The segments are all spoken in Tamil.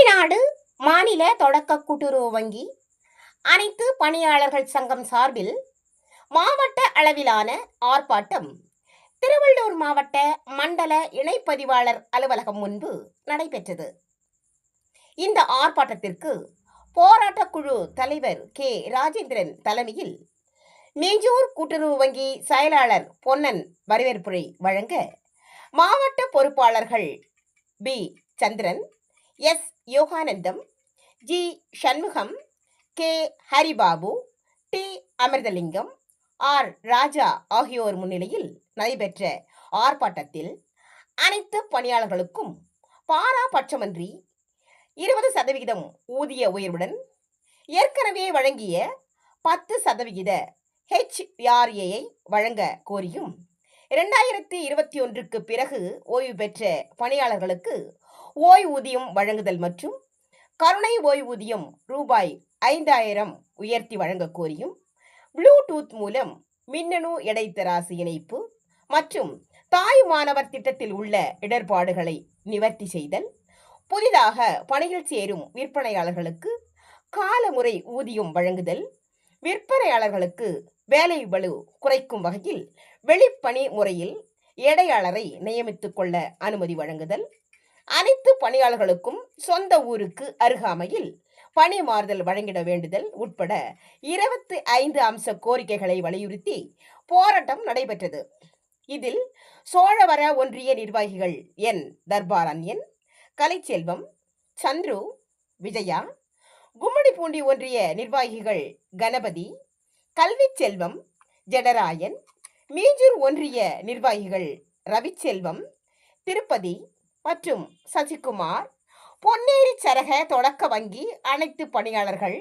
தமிழ்நாடு மாநில தொடக்க கூட்டுறவு வங்கி அனைத்து பணியாளர்கள் சங்கம் சார்பில் மாவட்ட அளவிலான ஆர்ப்பாட்டம் திருவள்ளூர் மாவட்ட மண்டல இணைப்பதிவாளர் அலுவலகம் முன்பு நடைபெற்றது. இந்த ஆர்ப்பாட்டத்திற்கு போராட்டக்குழு தலைவர் கே ராஜேந்திரன் தலைமையில் மேஞ்சூர் கூட்டுறவு வங்கி செயலாளர் பொன்னன் வரவேற்புரை வழங்க, மாவட்ட பொறுப்பாளர்கள் P Chandran, S Yoganandam, G Shanmugam, K Haribabu, T Amirthalingam, R Raja ஆகியோர் முன்னிலையில் நடைபெற்ற ஆர்ப்பாட்டத்தில் அனைத்து பணியாளர்களுக்கும் பாராபட்சமின்றி 20% ஊதிய உயர்வுடன் ஏற்கனவே வழங்கிய 10% HRA வழங்க கோரியும், 2021க்கு பிறகு ஓய்வு பெற்ற பணியாளர்களுக்கு ஓய்வூதியம் வழங்குதல் மற்றும் கருணை ஓய்வூதியம் ரூபாய் 5000 உயர்த்தி வழங்க கோரியும், ப்ளூடூத் மூலம் மின்னணு எடை தராசு இணைப்பு மற்றும் தாய் மாணவர் திட்டத்தில் உள்ள இடர்பாடுகளை நிவர்த்தி செய்தல், புதிதாக பணியில் சேரும் விற்பனையாளர்களுக்கு காலமுறை ஊதியம் வழங்குதல், விற்பனையாளர்களுக்கு வேலை பளு குறைக்கும் வகையில் வெளிப்பணி முறையில் எடையாளரை நியமித்துக் கொள்ள அனுமதி வழங்குதல், அனைத்து பணியாளர்களுக்கும் சொந்த ஊருக்கு அருகாமையில் பணி மாறுதல் வழங்கிட வேண்டுதல் உட்பட 25 அம்ச கோரிக்கைகளை வலியுறுத்தி போராட்டம் நடைபெற்றது. இதில் சோழவர ஒன்றிய நிர்வாகிகள் என் தர்பாரண்யன், கலைச்செல்வம், சந்துரு, விஜயா, கும்மிடிப்பூண்டி ஒன்றிய நிர்வாகிகள் கணபதி, கல்வி செல்வம், ஜடராயன், மீஞ்சூர் ஒன்றிய நிர்வாகிகள் ரவிச்செல்வம், திருப்பதி மற்றும் சசிகுமார், பொன்னேரி சரக தொடக்க வங்கி அனைத்து பணியாளர்கள்,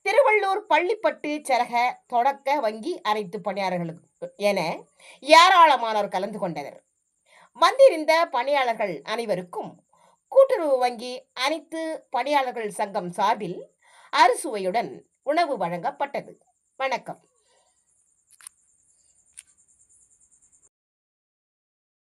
திருவள்ளூர் பள்ளிப்பட்டு சரக தொடக்க வங்கி அனைத்து பணியாளர்களுக்கு என ஏராளமானோர் கலந்து கொண்டனர். வந்திருந்த பணியாளர்கள் அனைவருக்கும் கூட்டுறவு வங்கி அனைத்து பணியாளர்கள் சங்கம் சார்பில் அறுசுவையுடன் உணவு வழங்கப்பட்டது. வணக்கம்.